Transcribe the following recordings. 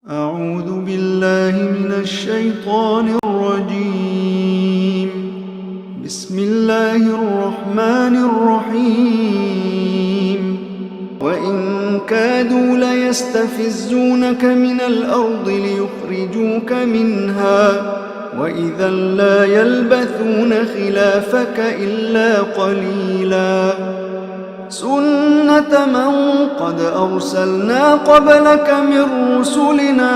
أعوذ بالله من الشيطان الرجيم. بسم الله الرحمن الرحيم. وإن كادوا ليستفزونك من الأرض ليخرجوك منها وإذا لا يلبثون خلافك إلا قليلا. سنة من قد أرسلنا قبلك من رسلنا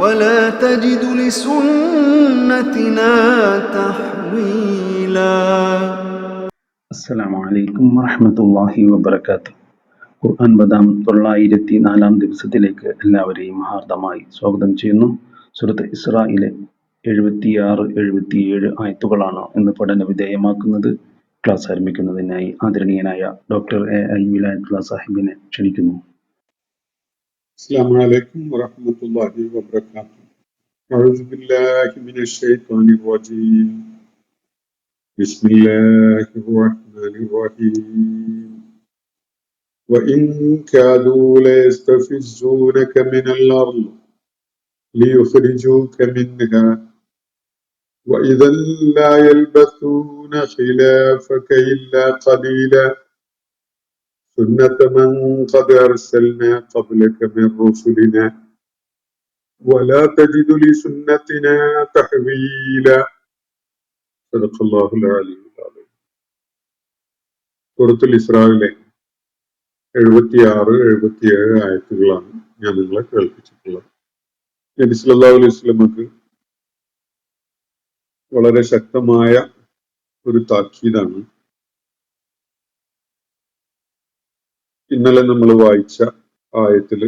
ولا تجد لسنتنا تحويلا. അസ്സലാമു അലൈക്കും വറഹ്മത്തുള്ളാഹി വബറകാതുഹു. ഖുർആൻ ബദാം 904 ദിവസത്തിലേക്ക് എല്ലാവരെയും ഹാർദമായി സ്വാഗതം ചെയ്യുന്നു. സൂറത്ത് ഇസ്രായിലെ 76-77 ആയത്തുകളാണ് ഇന്ന് പഠന വിധേയമാക്കുന്നത്. ക്ലാസ് ആരംഭിക്കുന്നതിനായി ആദരണീയനായ ഡോക്ടർ എ വിലായത്തുള്ള സാഹിബിനെ ക്ഷണിക്കുന്നു. അസ്സലാമു അലൈക്കും വറഹ്മത്തുള്ളാഹി വബറകാതുഹു. അഊദു ബില്ലാഹി മിനശ് ശൈത്വാനിർ റജീം. ബിസ്മില്ലാഹിർ റഹ്മാനിർ റഹീം. വഇൻ കാദൂ ലയസ്തഫിസ്സൂനക മിനൽ അർള് ലിയുഖ്രിജൂക മിൻഹാ വഇദൻ ലാ യൽബസൂന ഖിലാഫക ഇല്ലാ ഖലീലാ. سنة من قد أرسلنا قبلك من رسلنا ولا تجد لسنتنا تحويلا. صدق الله العلي العظيم. സൂറത്തുൽ ഇസ്രായിലെ 76-77 ആയത്തുകളാണ് ഞാൻ നിങ്ങളെ കേൾപ്പിച്ചിട്ടുള്ളത്. നബി സല്ലല്ലാഹു അലൈഹി വസല്ലമക്ക് വളരെ ശക്തമായ ഒരു താക്കീതാണ് ഇന്നലെ നമ്മൾ വായിച്ച ആയത്തിൽ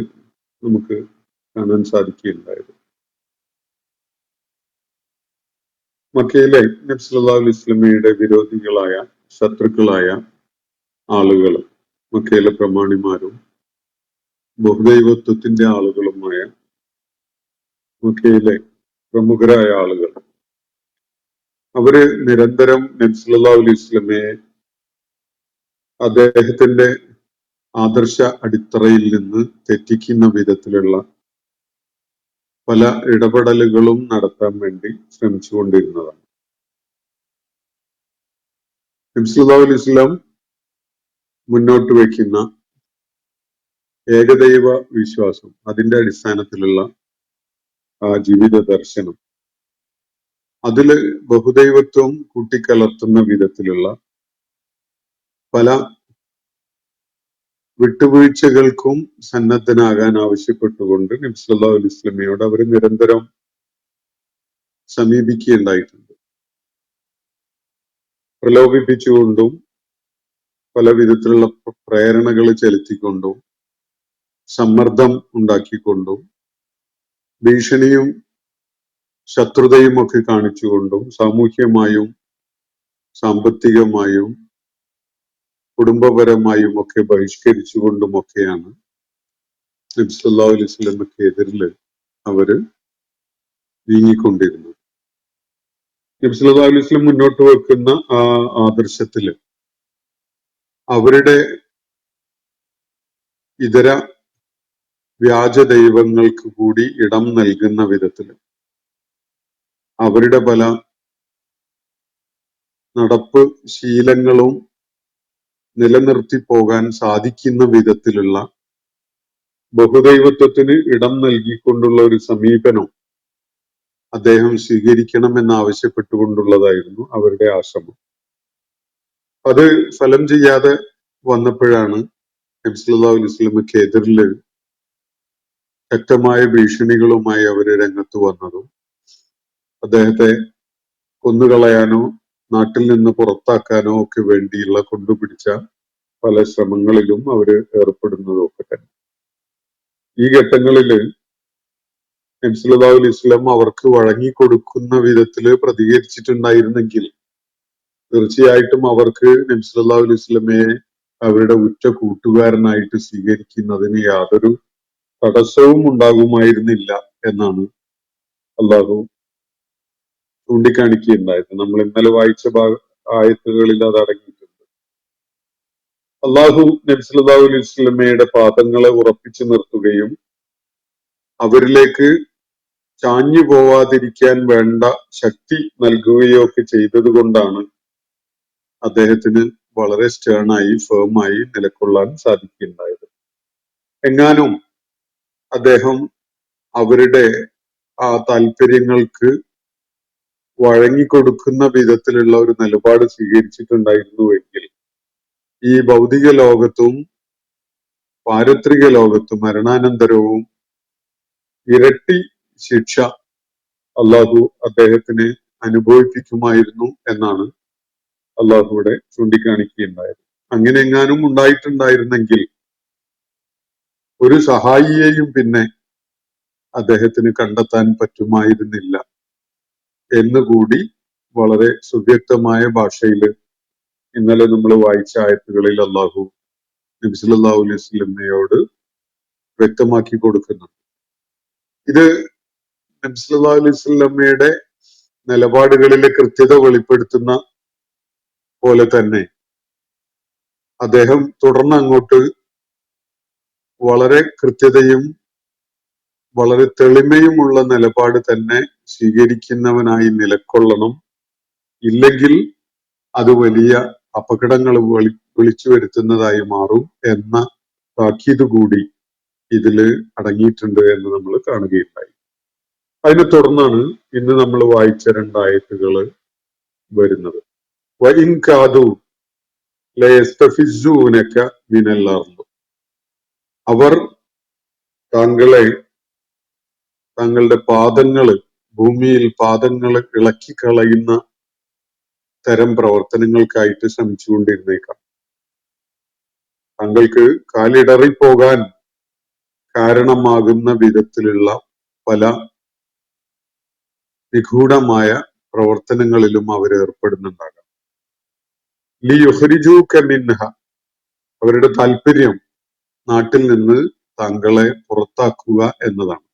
നമുക്ക് കാണാൻ സാധിക്കുകയുണ്ടായത്. മക്കയിലെ നബി സല്ലല്ലാഹു അലൈഹി വസല്ലമയുടെ വിരോധികളായ ശത്രുക്കളായ ആളുകൾ, മക്കയിലെ പ്രമാണിമാരും ബഹുദൈവത്വത്തിന്റെ ആളുകളുമായ മക്കയിലെ പ്രമുഖരായ ആളുകൾ, അവര് നിരന്തരം നബി സല്ലല്ലാഹു അലൈഹി വസല്ലമയെ അദ്ദേഹത്തിന്റെ ആദർശ അടിത്തറയിൽ നിന്ന് തെറ്റിക്കുന്ന വിധത്തിലുള്ള പല ഇടപെടലുകളും നടത്താൻ വേണ്ടി ശ്രമിച്ചുകൊണ്ടിരുന്നതാണ്. നബി സല്ലല്ലാഹു അലൈഹി വസല്ലം മുന്നോട്ട് വയ്ക്കുന്ന ഏകദൈവ വിശ്വാസം, അതിന്റെ അടിസ്ഥാനത്തിലുള്ള ആ ജീവിത ദർശനം, അതില് ബഹുദൈവത്വം കൂട്ടിക്കലർത്തുന്ന വിധത്തിലുള്ള പല വിട്ടുവീഴ്ചകൾക്കും സന്നദ്ധനാകാൻ ആവശ്യപ്പെട്ടുകൊണ്ട് നബി സല്ലല്ലാഹു അലൈഹി വസല്ലമയോട് അവർ നിരന്തരം സമീപിക്കുകയുണ്ടായിട്ടുണ്ട്. പ്രലോഭിപ്പിച്ചുകൊണ്ടും പല വിധത്തിലുള്ള പ്രേരണകൾ ചെലുത്തിക്കൊണ്ടും സമ്മർദ്ദം ഉണ്ടാക്കിക്കൊണ്ടും ഭീഷണിയും ശത്രുതയും ഒക്കെ കാണിച്ചുകൊണ്ടും സാമൂഹ്യമായും സാമ്പത്തികമായും കുടുംബപരമായും ഒക്കെ ബഹിഷ്കരിച്ചുകൊണ്ടുമൊക്കെയാണ് നബി സല്ലല്ലാഹു അലൈഹി വസല്ലമക്ക് എതിരില് അവര് നീങ്ങിക്കൊണ്ടിരുന്നത്. നബി സല്ലല്ലാഹു അലൈഹി വസല്ലം മുന്നോട്ട് വെക്കുന്ന ആ ആദർശത്തില് അവരുടെ ഇതര വ്യാജ ദൈവങ്ങൾക്ക് കൂടി ഇടം നൽകുന്ന വിധത്തില് അവരുടെ പല നടപ്പ് ശീലങ്ങളും നിലനിർത്തി പോകാൻ സാധിക്കുന്ന വിധത്തിലുള്ള ബഹുദൈവത്വത്തിന് ഇടം നൽകിക്കൊണ്ടുള്ള ഒരു സമീപനം അദ്ദേഹം സ്വീകരിക്കണമെന്ന് ആവശ്യപ്പെട്ടുകൊണ്ടുള്ളതായിരുന്നു അവരുടെ ആശ്രമം. അത് ഫലം ചെയ്യാതെ വന്നപ്പോഴാണ് നബി സല്ലല്ലാഹു അലൈഹി വസല്ലമക്ക് എതിരില് ശക്തമായ ഭീഷണികളുമായി അവര് രംഗത്ത് വന്നതും അദ്ദേഹത്തെ കൊന്നുകളയാനോ നാട്ടിൽ നിന്ന് പുറത്താക്കാനോ ഒക്കെ വേണ്ടിയുള്ള കൊണ്ടുപിടിച്ച പല ശ്രമങ്ങളിലും അവര് ഏർപ്പെടുന്നതും ഒക്കെ തന്നെ. ഈ ഘട്ടങ്ങളില് നബി സല്ലല്ലാഹു അലൈഹി വസല്ലം അവർക്ക് വഴങ്ങിക്കൊടുക്കുന്ന വിധത്തില് പ്രതികരിച്ചിട്ടുണ്ടായിരുന്നെങ്കിൽ തീർച്ചയായിട്ടും അവർക്ക് നബി സല്ലല്ലാഹു അലൈഹി വസല്ലമയെ അവരുടെ ഉറ്റ കൂട്ടുകാരനായിട്ട് സ്വീകരിക്കുന്നതിന് യാതൊരു തടസ്സവും ഉണ്ടാകുമായിരുന്നില്ല എന്നാണ് അള്ളാഹു ചൂണ്ടിക്കാണിക്കുകയുണ്ടായത്. നമ്മൾ ഇന്നലെ വായിച്ച ആയത്തുകളിൽ അത് അടങ്ങിയിട്ടുണ്ട്. അള്ളാഹു നബി സല്ലല്ലാഹു അലൈഹി വസല്ലമയുടെ പാദങ്ങളെ ഉറപ്പിച്ചു നിർത്തുകയും അവരിലേക്ക് ചാഞ്ഞു പോവാതിരിക്കാൻ വേണ്ട ശക്തി നൽകുകയോ ഒക്കെ ചെയ്തത് കൊണ്ടാണ് അദ്ദേഹത്തിന് വളരെ സ്റ്റേണായി ഫേമായി നിലകൊള്ളാൻ സാധിക്കുകയുണ്ടായത്. എങ്ങാനും അദ്ദേഹം അവരുടെ ആ താല്പര്യങ്ങൾക്ക് വഴങ്ങിക്കൊടുക്കുന്ന വിധത്തിലുള്ള ഒരു നിലപാട് സ്വീകരിച്ചിട്ടുണ്ടായിരുന്നുവെങ്കിൽ ഈ ഭൗതിക ലോകത്തും പാരത്രിക ലോകത്തും മരണാനന്തരവും ഇരട്ടി ശിക്ഷ അള്ളാഹു അദ്ദേഹത്തിന് അനുഭവിപ്പിക്കുമായിരുന്നു എന്നാണ് അള്ളാഹുവിടെ ചൂണ്ടിക്കാണിക്കുകയുണ്ടായത്. അങ്ങനെ എങ്ങാനും ഉണ്ടായിട്ടുണ്ടായിരുന്നെങ്കിൽ ഒരു സഹായിയെയും പിന്നെ അദ്ദേഹത്തിന് കണ്ടെത്താൻ പറ്റുമായിരുന്നില്ല എന്നുകൂടി വളരെ സുവ്യക്തമായ ഭാഷയിൽ ഇന്നലെ നമ്മൾ വായിച്ച ആയത്തുകളിൽ അള്ളാഹു നബി സല്ലല്ലാഹു അലൈഹി വസല്ലമയോട് വ്യക്തമാക്കി കൊടുക്കുന്നുണ്ട്. ഇത് നബി സല്ലല്ലാഹു അലൈഹി വസല്ലമയുടെ നിലപാടുകളിലെ കൃത്യത വെളിപ്പെടുത്തുന്ന പോലെ തന്നെ അദ്ദേഹം തുടർന്ന് അങ്ങോട്ട് വളരെ കൃത്യതയും വളരെ തെളിമയുമുള്ള നിലപാട് തന്നെ സ്വീകരിക്കുന്നവനായി നിലകൊള്ളണം. ഇല്ലെങ്കിൽ അത് വലിയ അപകടങ്ങൾ വിളിച്ചു വരുത്തുന്നതായി മാറും എന്ന താക്കീത് കൂടി ഇതില് അടങ്ങിയിട്ടുണ്ട് എന്ന് നമ്മൾ കാണുകയുണ്ടായി. അതിനെ തുടർന്നാണ് ഇന്ന് നമ്മൾ വായിച്ച രണ്ടായത്തുകള് വരുന്നത്. വഇൻ കാദു ലയസ്തഫിസ്സൂനക മിനൽ അർദ്. അവർ താങ്കളുടെ പാദങ്ങള് ഭൂമിയിൽ പാദങ്ങള് ഇളക്കി കളയുന്ന തരം പ്രവർത്തനങ്ങൾക്കായിട്ട് ശ്രമിച്ചുകൊണ്ടിരുന്നേക്കാം. താങ്കൾക്ക് കാലിടറിപ്പോകാൻ കാരണമാകുന്ന വിധത്തിലുള്ള പല നിഗൂഢമായ പ്രവർത്തനങ്ങളിലും അവർ ഏർപ്പെടുന്നുണ്ടാകാം. ലിയുഖ്രിജൂക മിൻഹ. അവരുടെ താല്പര്യം നാട്ടിൽ നിന്ന് താങ്കളെ പുറത്താക്കുക എന്നതാണ്.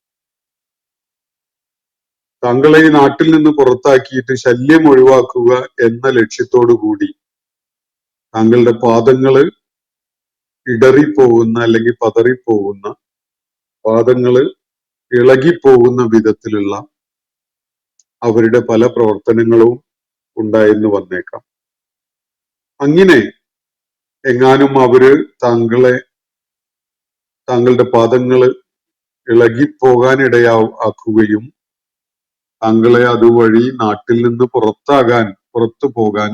താങ്കളെ ഈ നാട്ടിൽ നിന്ന് പുറത്താക്കിയിട്ട് ശല്യം ഒഴിവാക്കുക എന്ന ലക്ഷ്യത്തോടു കൂടി താങ്കളുടെ പാദങ്ങള് ഇടറിപ്പോകുന്ന അല്ലെങ്കിൽ പതറിപ്പോകുന്ന, പാദങ്ങള് ഇളകിപ്പോകുന്ന വിധത്തിലുള്ള അവരുടെ പല പ്രവർത്തനങ്ങളും ഉണ്ടായെന്ന് വന്നേക്കാം. അങ്ങനെ എങ്ങാനും അവര് താങ്കളുടെ പാദങ്ങള് ഇളകിപ്പോകാനിടയാക്കുകയും താങ്കളെ അതുവഴി നാട്ടിൽ നിന്ന് പുറത്തു പോകാൻ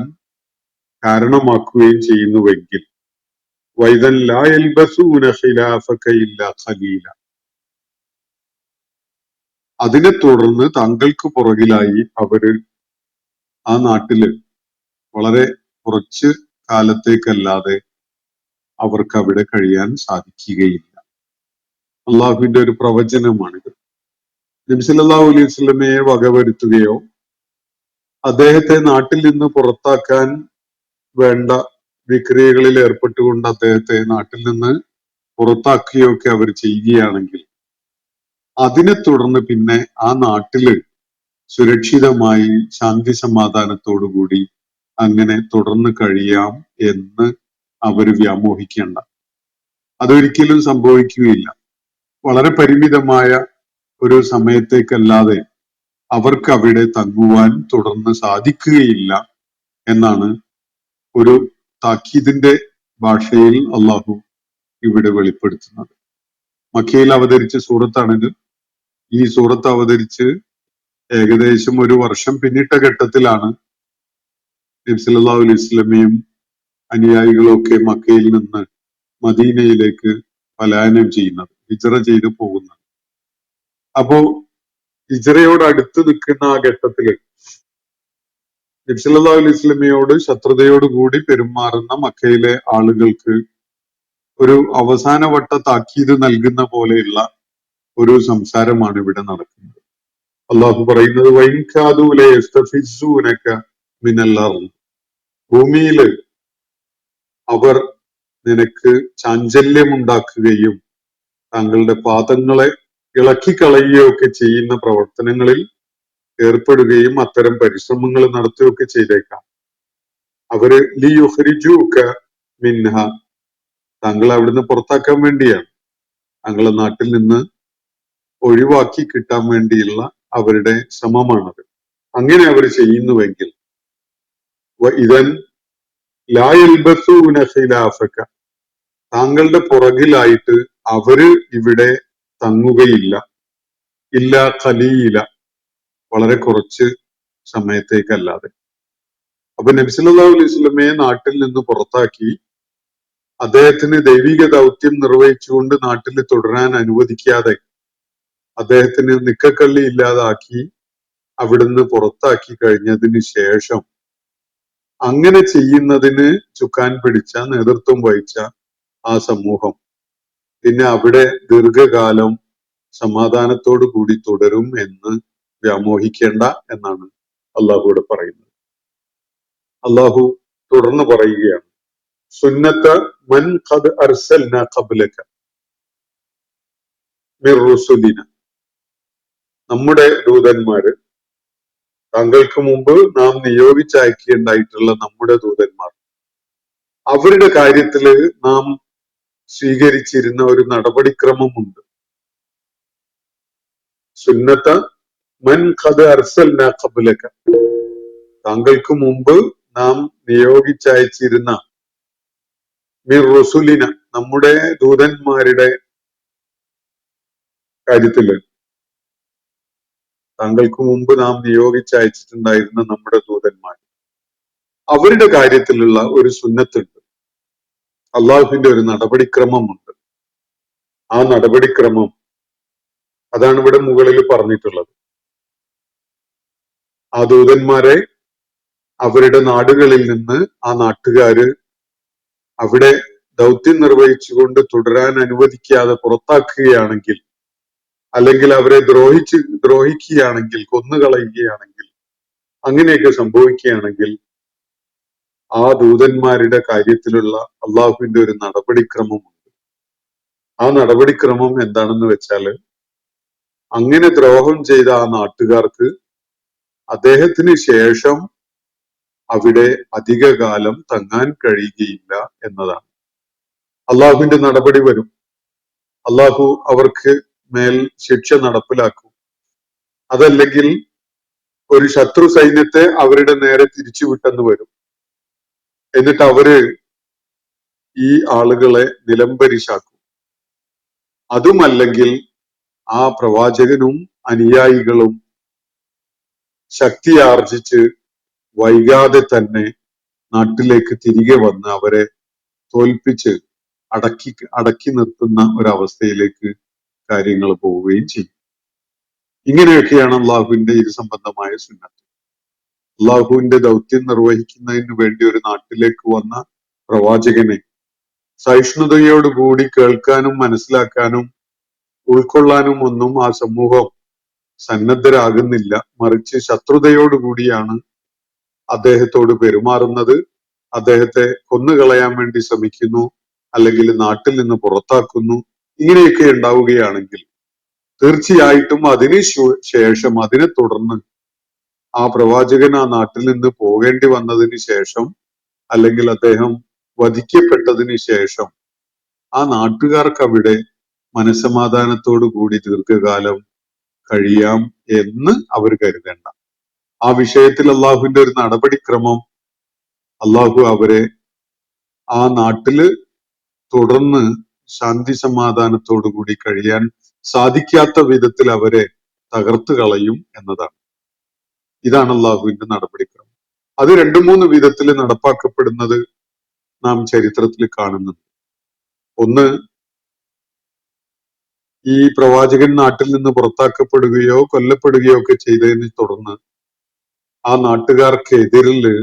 കാരണമാക്കുകയും ചെയ്യുന്നുവെങ്കിൽ വൈദൻ ലാ യൽബസൂന ഖിലാഫക ഇല്ലാ ഖലീല. അതിനെ തുടർന്ന് താങ്കൾക്ക് പുറകിലായി അവര് ആ നാട്ടില് വളരെ കുറച്ച് കാലത്തേക്കല്ലാതെ അവർക്ക് അവിടെ കഴിയാൻ സാധിക്കുകയില്ല. അള്ളാഹുവിന്റെ ഒരു പ്രവചനമാണിത്. നബി സല്ലല്ലാഹു അലൈഹി വസല്ലമയെ വകവരുത്തുകയോ അദ്ദേഹത്തെ നാട്ടിൽ നിന്ന് പുറത്താക്കാൻ വേണ്ട വിക്രിയകളിൽ ഏർപ്പെട്ടുകൊണ്ട് അദ്ദേഹത്തെ നാട്ടിൽ നിന്ന് പുറത്താക്കുകയോ ഒക്കെ അവർ ചെയ്യുകയാണെങ്കിൽ അതിനെ തുടർന്ന് പിന്നെ ആ നാട്ടില് സുരക്ഷിതമായി ശാന്തി സമാധാനത്തോടുകൂടി അങ്ങനെ തുടർന്ന് കഴിയാം എന്ന് അവര് വ്യാമോഹിക്കേണ്ട. അതൊരിക്കലും സംഭവിക്കുകയില്ല. വളരെ പരിമിതമായ ഒരു സമയത്തേക്കല്ലാതെ അവർക്ക് അവിടെ തങ്ങുവാൻ തുടർന്ന് സാധിക്കുകയില്ല എന്നാണ് ഒരു താക്കീതിന്റെ ഭാഷയിൽ അള്ളാഹു ഇവിടെ വെളിപ്പെടുത്തുന്നത്. മക്കയിൽ അവതരിച്ച സൂറത്താണിത്. ഈ സൂറത്ത് അവതരിച്ച് ഏകദേശം ഒരു വർഷം പിന്നിട്ട ഘട്ടത്തിലാണ് നബി സല്ലല്ലാഹു അലൈഹി വസല്ലമയും അനുയായികളും ഒക്കെ മക്കയിൽ നിന്ന് മദീനയിലേക്ക് പലായനം ചെയ്യുന്നത്, ഹിജ്റ ചെയ്ത് പോകുന്നത്. അപ്പോ ഹിജ്റയോട് അടുത്ത് നിൽക്കുന്ന ആ ഘട്ടത്തില് നബി സല്ലല്ലാഹു അലൈഹി വസല്ലമയോട് ശത്രുതയോടുകൂടി പെരുമാറുന്ന മക്കയിലെ ആളുകൾക്ക് ഒരു അവസാനവട്ട താക്കീത് നൽകുന്ന പോലെയുള്ള ഒരു സംസാരമാണ് ഇവിടെ നടക്കുന്നത്. അള്ളാഹു പറയുന്നത് വഇൻ കാദൂ ലയസ്തഫിസ്സൂനക മിനൽ അർദ്. ഭൂമിയില് അവർ നിനക്ക് ചാഞ്ചല്യമുണ്ടാക്കുകയും താങ്കളുടെ പാദങ്ങളെ ഇളക്കിക്കളയുകയൊക്കെ ചെയ്യുന്ന പ്രവർത്തനങ്ങളിൽ ഏർപ്പെടുകയും അത്തരം പരിശ്രമങ്ങൾ നടത്തുകയൊക്കെ ചെയ്തേക്കാം. അവര് ലിയുഖ്രിജൂക മിൻഹ. താങ്കളെ അവിടുന്ന് പുറത്താക്കാൻ വേണ്ടിയാണ്. താങ്കളെ നാട്ടിൽ നിന്ന് ഒഴിവാക്കി കിട്ടാൻ വേണ്ടിയുള്ള അവരുടെ ശ്രമമാണത്. അങ്ങനെ അവർ ചെയ്യുന്നുവെങ്കിൽ ഇതൻ ലായൽബസൂന ഖിലാഫക, താങ്കളുടെ പുറകിലായിട്ട് അവര് ഇവിടെ തങ്ങുകയില്ല, ഇല്ല ഖലീല, വളരെ കുറച്ച് സമയത്തേക്കല്ലാതെ. അപ്പൊ നബി സല്ലല്ലാഹു അലൈഹി വസല്ലമയെ നാട്ടിൽ നിന്ന് പുറത്താക്കി അദ്ദേഹത്തിന് ദൈവിക ദൗത്യം നിർവഹിച്ചുകൊണ്ട് നാട്ടിൽ തുടരാൻ അനുവദിക്കാതെ അദ്ദേഹത്തിന് നിക്കക്കള്ളി ഇല്ലാതാക്കി അവിടുന്ന് പുറത്താക്കി കഴിഞ്ഞതിന് ശേഷം അങ്ങനെ ചെയ്യുന്നതിന് ചുക്കാൻ പിടിച്ച, നേതൃത്വം വഹിച്ച ആ സമൂഹം പിന്നെ അവിടെ ദീർഘകാലം സമാധാനത്തോടു കൂടി തുടരും എന്ന് വ്യാമോഹിക്കേണ്ട എന്നാണ് അള്ളാഹുവിടെ പറയുന്നത്. അള്ളാഹു തുടർന്ന് പറയുകയാണ്, സുന്നത്ത മൻ ഖദ് അർസൽന ഖബ്ലക മിർ റുസുലിന, നമ്മുടെ ദൂതന്മാര്, താങ്കൾക്ക് മുമ്പ് നാം നിയോഗിച്ചയക്കുകയുണ്ടായിട്ടുള്ള നമ്മുടെ ദൂതന്മാർ, അവരുടെ കാര്യത്തില് നാം സ്വീകരിച്ചിരുന്ന ഒരു നടപടിക്രമമുണ്ട്. സുന്നത്ത മൻ ഖദ് അർസൽന ഖബ്ലക, താങ്കൾക്ക് മുമ്പ് നാം നിയോഗിച്ചയച്ചിരുന്ന മിർ റുസുലിന, നമ്മുടെ ദൂതന്മാരുടെ കാര്യത്തില്, താങ്കൾക്ക് മുമ്പ് നാം നിയോഗിച്ചയച്ചിട്ടുണ്ടായിരുന്ന നമ്മുടെ ദൂതന്മാർ, അവരുടെ കാര്യത്തിലുള്ള ഒരു സുന്നത്തുണ്ട്, അള്ളാഹുവിന്റെ ഒരു നടപടിക്രമമുണ്ട്. ആ നടപടിക്രമം അതാണ് ഇവിടെ മുകളിൽ പറഞ്ഞിട്ടുള്ളത്. ആ ദൂതന്മാരെ അവരുടെ നാടുകളിൽ നിന്ന് ആ നാട്ടുകാര് അവിടെ ദൗത്യം നിർവഹിച്ചുകൊണ്ട് തുടരാൻ അനുവദിക്കാതെ പുറത്താക്കുകയാണെങ്കിൽ, അല്ലെങ്കിൽ അവരെ ദ്രോഹിക്കുകയാണെങ്കിൽ, കൊന്നുകളയുകയാണെങ്കിൽ, അങ്ങനെയൊക്കെ സംഭവിക്കുകയാണെങ്കിൽ ആ ദൂതന്മാരുടെ കാര്യത്തിലുള്ള അള്ളാഹുവിന്റെ ഒരു നടപടിക്രമമുണ്ട്. ആ നടപടിക്രമം എന്താണെന്ന് വെച്ചാല്, അങ്ങനെ ദ്രോഹം ചെയ്ത ആ നാട്ടുകാർക്ക് അദ്ദേഹത്തിന് ശേഷം അവിടെ അധികകാലം തങ്ങാൻ കഴിയുകയില്ല എന്നതാണ്. അള്ളാഹുവിന്റെ നടപടി വരും. അള്ളാഹു അവർക്ക് മേൽ ശിക്ഷ നടപ്പിലാക്കും. അതല്ലെങ്കിൽ ഒരു ശത്രു സൈന്യത്തെ അവരുടെ നേരെ തിരിച്ചുവിട്ടെന്ന് വരും. എന്നിട്ട് അവര് ഈ ആളുകളെ നിലംപരിശാക്കും. അതുമല്ലെങ്കിൽ ആ പ്രവാചകനും അനുയായികളും ശക്തിയാർജിച്ച് വൈകാതെ തന്നെ നാട്ടിലേക്ക് തിരികെ വന്ന് അവരെ തോൽപ്പിച്ച് അടക്കി നിർത്തുന്ന ഒരവസ്ഥയിലേക്ക് കാര്യങ്ങൾ പോവുകയും ചെയ്യും. ഇങ്ങനെയൊക്കെയാണ് അള്ളാഹുവിന്റെ ഇത് സംബന്ധമായ സുന്നത്ത്. അള്ളാഹുവിന്റെ ദൗത്യം നിർവഹിക്കുന്നതിന് വേണ്ടി ഒരു നാട്ടിലേക്ക് വന്ന പ്രവാചകനെ സഹിഷ്ണുതയോടുകൂടി കേൾക്കാനും മനസ്സിലാക്കാനും ഉൾക്കൊള്ളാനും ഒന്നും ആ സമൂഹം സന്നദ്ധരാകുന്നില്ല. മറിച്ച് ശത്രുതയോടുകൂടിയാണ് അദ്ദേഹത്തോട് പെരുമാറുന്നത്. അദ്ദേഹത്തെ കൊന്നുകളയാൻ വേണ്ടി ശ്രമിക്കുന്നു, അല്ലെങ്കിൽ നാട്ടിൽ നിന്ന് പുറത്താക്കുന്നു. ഇങ്ങനെയൊക്കെ ഉണ്ടാവുകയാണെങ്കിൽ തീർച്ചയായിട്ടും അതിന് ശേഷം, അതിനെ തുടർന്ന് ആ പ്രവാചകൻ ആ നാട്ടിൽ നിന്ന് പോകേണ്ടി വന്നതിന് ശേഷം, അല്ലെങ്കിൽ അദ്ദേഹം വധിക്കപ്പെട്ടതിന് ശേഷം ആ നാട്ടുകാർക്ക് അവിടെ മനസ്സമാധാനത്തോടു കൂടി ദീർഘകാലം കഴിയാം എന്ന് അവർ കരുതേണ്ട. ആ വിഷയത്തിൽ അള്ളാഹുവിന്റെ ഒരു നടപടിക്രമം, അള്ളാഹു അവരെ ആ നാട്ടില് തുടർന്ന് ശാന്തി സമാധാനത്തോടു കൂടി കഴിയാൻ സാധിക്കാത്ത വിധത്തിൽ അവരെ തകർത്തു കളയും എന്നതാണ്. ഇതാണ് അള്ളാഹുവിന്റെ നടപടിക്രമം. അത് 2-3 വിധത്തിൽ നടപ്പാക്കപ്പെടുന്നത് നാം ചരിത്രത്തിൽ കാണുന്നുണ്ട്. ഒന്ന്, ഈ പ്രവാചകൻ നാട്ടിൽ നിന്ന് പുറത്താക്കപ്പെടുകയോ കൊല്ലപ്പെടുകയോ ഒക്കെ ചെയ്തതിനെ തുടർന്ന് ആ നാട്ടുകാർക്കെതിരില്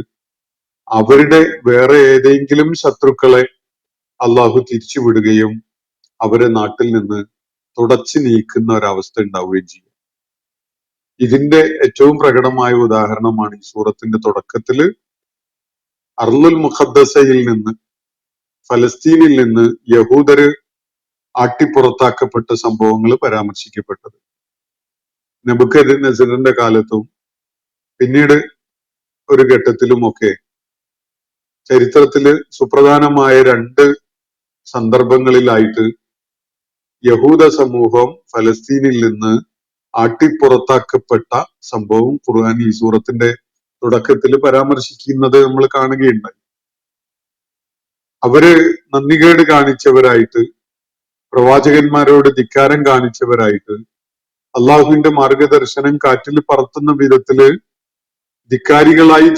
അവരുടെ വേറെ ഏതെങ്കിലും ശത്രുക്കളെ അള്ളാഹു തിരിച്ചുവിടുകയും അവരെ നാട്ടിൽ നിന്ന് തുടച്ചു നീക്കുന്ന ഒരവസ്ഥ ഉണ്ടാവുകയും ചെയ്യും. ഇതിന്റെ ഏറ്റവും പ്രകടമായ ഉദാഹരണമാണ് ഈ സൂറത്തിന്റെ തുടക്കത്തില് അർളുൽ മുഖദ്ദസയിൽ നിന്ന്, ഫലസ്തീനിൽ നിന്ന് യഹൂദര് ആട്ടിപ്പുറത്താക്കപ്പെട്ട സംഭവങ്ങൾ പരാമർശിക്കപ്പെട്ടത്. നെബൂഖദ്നേസറിന്റെ കാലത്തും പിന്നീട് ഒരു ഘട്ടത്തിലുമൊക്കെ ചരിത്രത്തില് സുപ്രധാനമായ 2 സന്ദർഭങ്ങളിലായിട്ട് യഹൂദ സമൂഹം ഫലസ്തീനിൽ നിന്ന് ആട്ടിപ്പുറത്താക്കപ്പെട്ട സംഭവം ഖുർആൻ ഈ സൂറത്തിന്റെ തുടക്കത്തിൽ പരാമർശിക്കുന്നത് നമ്മൾ കാണുകയുണ്ടായി. അവര് നന്ദികേട് കാണിച്ചവരായിട്ട്, പ്രവാചകന്മാരോട് ധിക്കാരം കാണിച്ചവരായിട്ട്, അള്ളാഹുവിന്റെ മാർഗദർശനം കാറ്റിൽ പറത്തുന്ന വിധത്തില് ധിക്കാരികളായി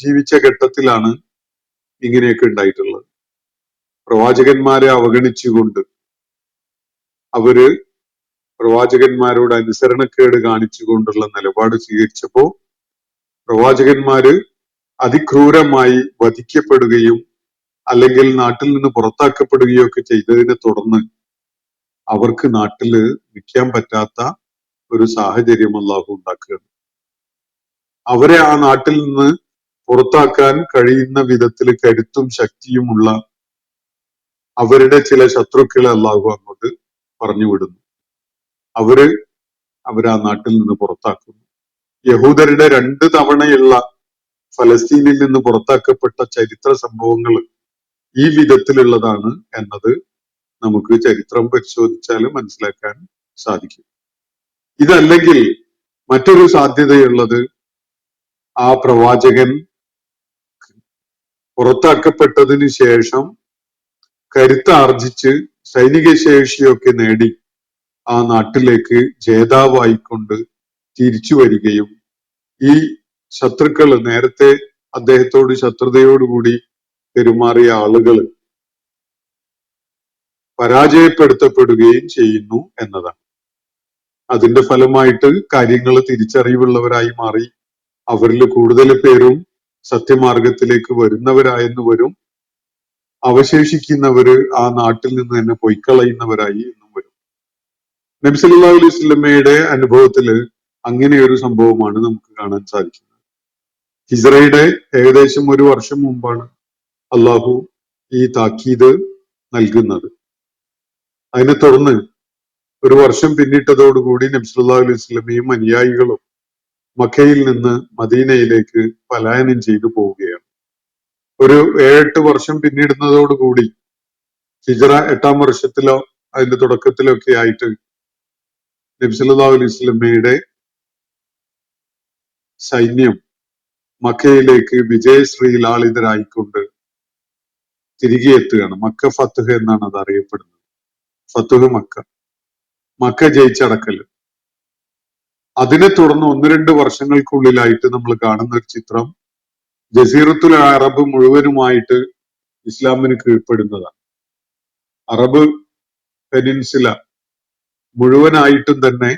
ജീവിച്ച ഘട്ടത്തിലാണ് ഇങ്ങനെയൊക്കെ ഉണ്ടായിട്ടുള്ളത്. പ്രവാചകന്മാരെ അവഗണിച്ചുകൊണ്ട് അവര് പ്രവാചകന്മാരോട് അനുസരണക്കേട് കാണിച്ചുകൊണ്ടുള്ള നിലപാട് സ്വീകരിച്ചപ്പോ പ്രവാചകന്മാര് അതിക്രൂരമായി വധിക്കപ്പെടുകയും അല്ലെങ്കിൽ നാട്ടിൽ നിന്ന് പുറത്താക്കപ്പെടുകയോ ഒക്കെ ചെയ്തതിനെ തുടർന്ന് അവർക്ക് നാട്ടില് നിൽക്കാൻ പറ്റാത്ത ഒരു സാഹചര്യം അല്ലാഹു ഉണ്ടാക്കുകയാണ്. അവരെ ആ നാട്ടിൽ നിന്ന് പുറത്താക്കാൻ കഴിയുന്ന വിധത്തിൽ കരുത്തും ശക്തിയുമുള്ള അവരുടെ ചില ശത്രുക്കളെ അല്ലാഹു അങ്ങോട്ട് പറഞ്ഞു വിടുന്നു. അവര് ആ നാട്ടിൽ നിന്ന് പുറത്താക്കുന്നു. യഹൂദരുടെ 2 തവണയുള്ള ഫലസ്തീനിൽ നിന്ന് പുറത്താക്കപ്പെട്ട ചരിത്ര സംഭവങ്ങൾ ഈ വിധത്തിലുള്ളതാണ് എന്നത് നമുക്ക് ചരിത്രം പരിശോധിച്ചാൽ മനസ്സിലാക്കാൻ സാധിക്കും. ഇതല്ലെങ്കിൽ മറ്റൊരു സാധ്യതയുള്ളത് ആ പ്രവാചകൻ പുറത്താക്കപ്പെട്ടതിന് ശേഷം കരുത്താർജിച്ച് സൈനിക ശേഷിയൊക്കെ നേടി ആ നാട്ടിലേക്ക് ജേതാവായിക്കൊണ്ട് തിരിച്ചു വരികയും ഈ ശത്രുക്കൾ, നേരത്തെ അദ്ദേഹത്തോട് ശത്രുതയോടുകൂടി പെരുമാറിയ ആളുകൾ പരാജയപ്പെടുത്തപ്പെടുകയും ചെയ്യുന്നു എന്നതാണ്. അതിന്റെ ഫലമായിട്ട് കാര്യങ്ങൾ തിരിച്ചറിവുള്ളവരായി മാറി. അവരിൽ കൂടുതൽ പേരും സത്യമാർഗത്തിലേക്ക് വരുന്നവരായെന്ന് വരും. അവശേഷിക്കുന്നവര് ആ നാട്ടിൽ നിന്ന് തന്നെ പൊയ്ക്കളയുന്നവരായി എന്നും വരും. നബി സല്ലല്ലാഹു അലൈഹി വസല്ലമയുടെ അനുഭവത്തില് അങ്ങനെ ഒരു സംഭവമാണ് നമുക്ക് കാണാൻ സാധിക്കുന്നത്. ഹിജ്റയുടെ ഏകദേശം 1 വർഷം മുമ്പാണ് അള്ളാഹു ഈ താക്കീത് നൽകുന്നത്. അതിനെ തുടർന്ന് 1 വർഷം പിന്നിട്ടതോടുകൂടി നബി സല്ലല്ലാഹു അലൈഹി വസല്ലമയും അനുയായികളും മക്കയിൽ നിന്ന് മദീനയിലേക്ക് പലായനം ചെയ്തു പോവുകയാണ്. ഒരു 7-8 വർഷം പിന്നിടുന്നതോടുകൂടി ഹിജ്റ 8-ാം വർഷത്തിലോ അതിന്റെ തുടക്കത്തിലോ ഒക്കെ ആയിട്ട് നബി സല്ലല്ലാഹു അലൈഹി വസല്ലമയുടെ സൈന്യം മക്കയിലേക്ക് വിജയശ്രീലാളിതരായിക്കൊണ്ട് തിരികെ എത്തുകയാണ്. മക്ക ഫത്ത്ഹ് എന്നാണ് അത് അറിയപ്പെടുന്നത്. ഫത്ത്ഹ് മക്ക ജയിച്ചടക്കല്. അതിനെ തുടർന്ന് 1-2 വർഷങ്ങൾക്കുള്ളിലായിട്ട് നമ്മൾ കാണുന്ന ഒരു ചിത്രം ജസീറത്തുൽ അറബ് മുഴുവനുമായിട്ട് ഇസ്ലാമിന് കീഴ്പ്പെടുന്നതാണ്. അറബ് പെനിൻസുല മുഴുവനായിട്ടും തന്നെ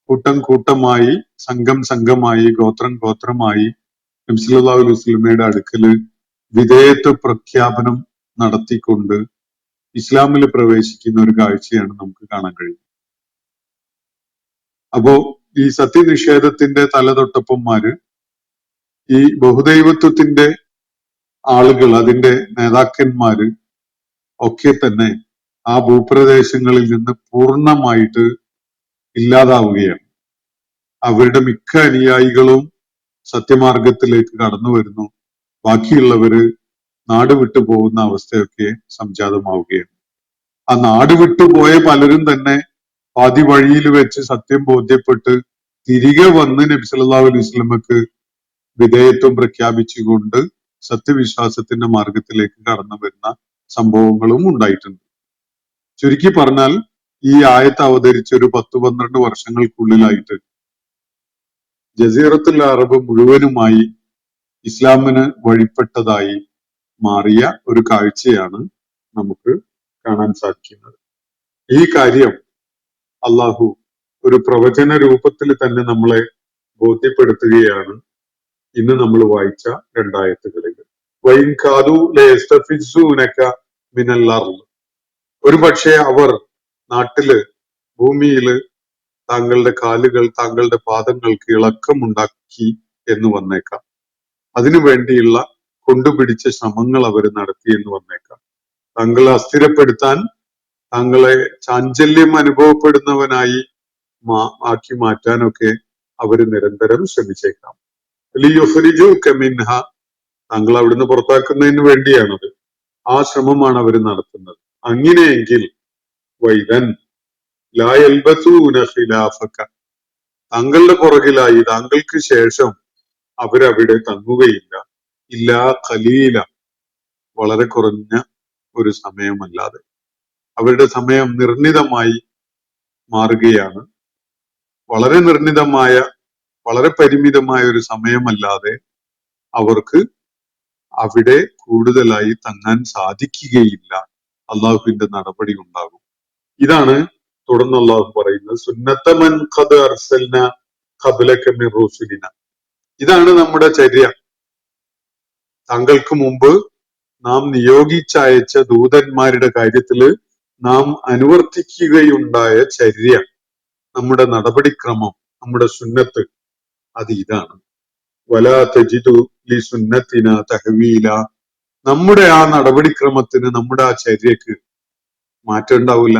കൂട്ടം കൂട്ടമായി, സംഘം സംഘമായി, ഗോത്രം ഗോത്രമായി നബി സല്ലല്ലാഹു അലൈഹി വസല്ലമയുടെ അടുക്കല് വിധേയത്വ പ്രഖ്യാപനം നടത്തിക്കൊണ്ട് ഇസ്ലാമിൽ പ്രവേശിക്കുന്ന ഒരു കാഴ്ചയാണ് നമുക്ക് കാണാൻ കഴിയുന്നത്. അപ്പോ ഈ സത്യനിഷേധത്തിന്റെ തലതൊട്ടപ്പന്മാര്, ഈ ബഹുദൈവത്വത്തിന്റെ ആളുകൾ, അതിന്റെ നേതാക്കന്മാര് ഒക്കെ തന്നെ ആ ഭൂപ്രദേശങ്ങളിൽ നിന്ന് പൂർണ്ണമായിട്ട് ഇല്ലാതാവുകയാണ്. അവരുടെ മിക്ക അനുയായികളും സത്യമാർഗത്തിലേക്ക് കടന്നു വരുന്നു. ബാക്കിയുള്ളവര് നാട് വിട്ടു പോകുന്ന അവസ്ഥയൊക്കെ സംജാതമാവുകയാണ്. ആ നാട് വിട്ടുപോയ പലരും തന്നെ പാതി വഴിയിൽ വെച്ച് സത്യം ബോധ്യപ്പെട്ട് തിരികെ വന്ന് നബി സല്ലല്ലാഹു അലൈഹി വസല്ലമക്ക് വിധേയത്വം പ്രഖ്യാപിച്ചുകൊണ്ട് സത്യവിശ്വാസത്തിന്റെ മാർഗത്തിലേക്ക് കടന്നു വരുന്ന സംഭവങ്ങളും ഉണ്ടായിട്ടുണ്ട്. ചുരുക്കി പറഞ്ഞാൽ ഈ ആയത്ത് അവതരിച്ച ഒരു 10-12 വർഷങ്ങൾക്കുള്ളിലായിട്ട് ജസീറത്തുൽ അറബ് മുഴുവനുമായി ഇസ്ലാമിന് വഴിപ്പെട്ടതായി മാറിയ ഒരു കാഴ്ചയാണ് നമുക്ക് കാണാൻ സാധിക്കുന്നത്. ഈ കാര്യം അള്ളാഹു ഒരു പ്രവചന രൂപത്തിൽ തന്നെ നമ്മളെ ബോധ്യപ്പെടുത്തുകയാണ് ഇന്ന് നമ്മൾ വായിച്ച 2 ആയത്തുകളിൽ. വൈൻ കാദു ലയസ്തഫിസ്സൂനക മിനൽ അർള്. ഒരു പക്ഷേ അവർ നാട്ടില്, ഭൂമിയില് താങ്കളുടെ കാലുകൾ, താങ്കളുടെ പാദങ്ങൾക്ക് ഇളക്കമുണ്ടാക്കി എന്ന് വന്നേക്കാം. അതിനു വേണ്ടിയുള്ള കൊണ്ടുപിടിച്ച ശ്രമങ്ങൾ അവർ നടത്തി എന്ന് വന്നേക്കാം. താങ്കളെ അസ്ഥിരപ്പെടുത്താൻ, താങ്കളെ ചാഞ്ചല്യം അനുഭവപ്പെടുന്നവനായി ആക്കി മാറ്റാനൊക്കെ അവർ നിരന്തരം ശ്രമിച്ചേക്കാം. മിൻഹ, താങ്കൾ അവിടുന്ന് പുറത്താക്കുന്നതിന് വേണ്ടിയാണത്. ആ ശ്രമമാണ് അവർ നടത്തുന്നത്. അങ്ങനെയെങ്കിൽ വൈദൻ ലാ യൽബസൂന ഖിലാഫക, താങ്കളുടെ പുറകിലായി താങ്കൾക്ക് ശേഷം അവരവിടെ തങ്ങുകയില്ല. ഇല്ലാ ഖലീല, വളരെ കുറഞ്ഞ ഒരു സമയമല്ലാതെ. അവരുടെ സമയം നിർണിതമായി മാറുകയാണ്. വളരെ നിർണിതമായ, വളരെ പരിമിതമായ ഒരു സമയമല്ലാതെ അവർക്ക് അവിടെ കൂടുതലായി തങ്ങാൻ സാധിക്കുകയില്ല. അള്ളാഹുവിന്റെ നടപടി ഉണ്ടാകും. ഇതാണ് തുടർന്ന് അള്ളാഹു പറയുന്നത്, സുന്നത്തമൻ ഖദ് അർസൽന ഖബ്ലക മിർ റുസുലിന. ഇതാണ് നമ്മുടെ ചര്യ. താങ്കൾക്ക് മുമ്പ് നാം നിയോഗിച്ചയച്ച ദൂതന്മാരുടെ കാര്യത്തില് നാം അനുവർത്തിക്കുകയുണ്ടായ ചര്യ, നമ്മുടെ നടപടിക്രമം, നമ്മുടെ സുന്നത്ത്, അത് ഇതാണ്. വലാ തജിദു ലി സുന്നത്തിന തഹ്വീല. നമ്മുടെ ആ നടപടിക്രമത്തിന്, നമ്മുടെ ആ ചര്യക്ക് മാറ്റം ഉണ്ടാവില്ല.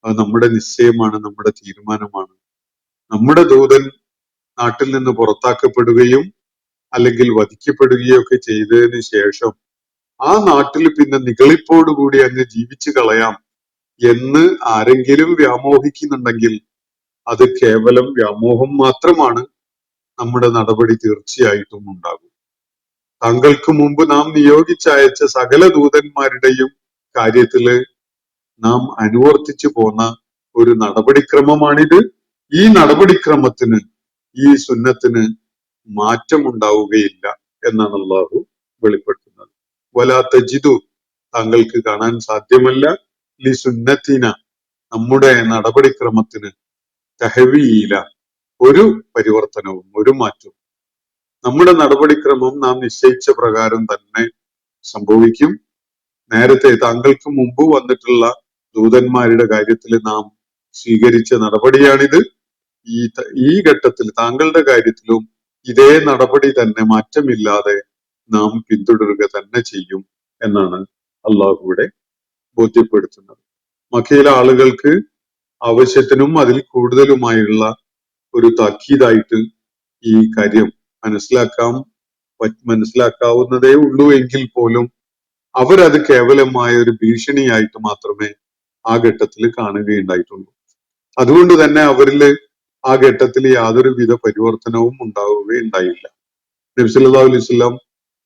അത് നമ്മുടെ നിശ്ചയമാണ്, നമ്മുടെ തീരുമാനമാണ്. നമ്മുടെ ദൂതൻ നാട്ടിൽ നിന്ന് പുറത്താക്കപ്പെടുകയും അല്ലെങ്കിൽ വധിക്കപ്പെടുകയോ ഒക്കെ ചെയ്തതിന് ശേഷം ആ നാട്ടിൽ പിന്നെ നിഗളിപ്പോടുകൂടി അങ്ങ് ജീവിച്ചു കളയാം എന്ന് ആരെങ്കിലും വ്യാമോഹിക്കുന്നുണ്ടെങ്കിൽ അത് കേവലം വ്യാമോഹം മാത്രമാണ്. നമ്മുടെ നടപടി തീർച്ചയായിട്ടും ഉണ്ടാകും. താങ്കൾക്ക് മുമ്പ് നാം നിയോഗിച്ചയച്ച സകല ദൂതന്മാരുടെയും കാര്യത്തില് നാം അനുവർത്തിച്ചു പോന്ന ഒരു നടപടിക്രമമാണിത്. ഈ നടപടിക്രമത്തിന്, ഈ സുന്നത്തിന് മാറ്റമുണ്ടാവുകയില്ല എന്നാണ് അള്ളാഹു വെളിപ്പെടുത്തുന്നത്. വലാ തജിദു, താങ്കൾക്ക് കാണാൻ സാധ്യമല്ല, ലി സുന്നത്തിന, നമ്മുടെ നടപടിക്രമത്തിന്, തഹ്വീല, ഒരു പരിവർത്തനവും ഒരു മാറ്റവും. നമ്മുടെ നടപടിക്രമം നാം നിശ്ചയിച്ച പ്രകാരം തന്നെ സംഭവിക്കും. നേരത്തെ താങ്കൾക്ക് മുമ്പ് വന്നിട്ടുള്ള ദൂതന്മാരുടെ കാര്യത്തിൽ നാം സ്വീകരിച്ച നടപടിയാണിത്. ഈ ഘട്ടത്തിൽ താങ്കളുടെ കാര്യത്തിലും ഇതേ നടപടി തന്നെ മാറ്റമില്ലാതെ നാം പിന്തുടരുക തന്നെ ചെയ്യും എന്നാണ് അള്ളാഹുവിടെ ബോധ്യപ്പെടുത്തുന്നത്. മക്കയിലെ ആളുകൾക്ക് ആവശ്യത്തിനും അതിൽ കൂടുതലുമായുള്ള ഒരു താക്കീതായിട്ട് ഈ കാര്യം മനസ്സിലാക്കാവുന്നതേ ഉള്ളൂ എങ്കിൽ പോലും അവരത് കേവലമായ ഒരു ഭീഷണിയായിട്ട് മാത്രമേ ആ ഘട്ടത്തിൽ കാണുകയുണ്ടായിട്ടുള്ളൂ. അതുകൊണ്ട് തന്നെ അവരില് ആ ഘട്ടത്തിൽ യാതൊരുവിധ പരിവർത്തനവും ഉണ്ടാവുകയുണ്ടായില്ല. നബി സല്ലല്ലാഹു അലൈഹി വസല്ലം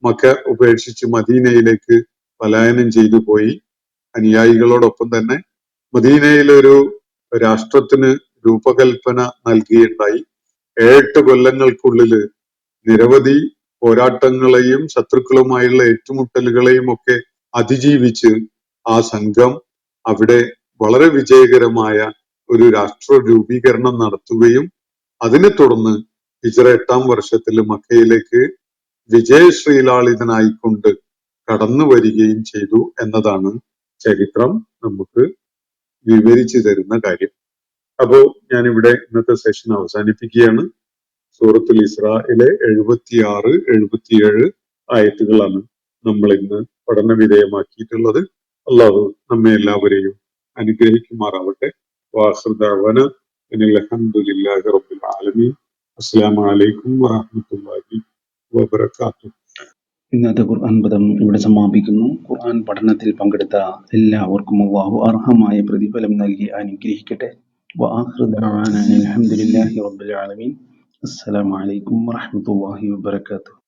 മക്ക ഉപേക്ഷിച്ച് മദീനയിലേക്ക് പലായനം ചെയ്തു പോയി. അനുയായികളോടൊപ്പം തന്നെ മദീനയിലൊരു രാഷ്ട്രത്തിന് രൂപകൽപ്പന നൽകുകയുണ്ടായി. 8 കൊല്ലങ്ങൾക്കുള്ളില് നിരവധി പോരാട്ടങ്ങളെയും ശത്രുക്കളുമായുള്ള ഏറ്റുമുട്ടലുകളെയും ഒക്കെ അതിജീവിച്ച് ആ സംഘം അവിടെ വളരെ വിജയകരമായ ഒരു രാഷ്ട്ര രൂപീകരണം നടത്തുകയും അതിനെ തുടർന്ന് ഹിജ്റ 8-ാം വർഷത്തിൽ മക്കയിലേക്ക് വിജയശ്രീലാളിതനായിക്കൊണ്ട് കടന്നു വരികയും ചെയ്തു എന്നതാണ് ചരിത്രം നമുക്ക് വിവരിച്ചു തരുന്ന കാര്യം. അപ്പോ ഞാനിവിടെ ഇന്നത്തെ സെഷൻ അവസാനിപ്പിക്കുകയാണ്. സൂറത്തുൽ ഇസ്രായിലെ 76, 77 ആയത്തുകളാണ് നമ്മൾ ഇന്ന് പഠന വിധേയമാക്കിയിട്ടുള്ളത്. അള്ളാഹു നമ്മെ എല്ലാവരെയും അനുഗ്രഹിക്കുമാറാവട്ടെ. വാഖിറു ദഅ്വാന അനിൽ ഹംദുലില്ലാഹി റബ്ബിൽ ആലമീൻ. അസ്സലാമു അലൈക്കും വറഹ്മത്തുള്ളാഹി വബറകാതുഹു. ഇന്നത്തെ ഖുർആൻ പദം ഇവിടെ സമാപിക്കുന്നു. ഖുർആൻ പഠനത്തിൽ പങ്കെടുത്ത എല്ലാവർക്കും അല്ലാഹു അർഹമായ പ്രതിഫലം നൽകി അനുഗ്രഹിക്കട്ടെ. വആഖിറു ദഅ്വാനാ അനിൽ ഹംദുലില്ലാഹി റബ്ബിൽ ആലമീൻ. അസ്സലാമു അലൈക്കും വറഹ്മത്തുള്ളാഹി വബറകാതുഹു.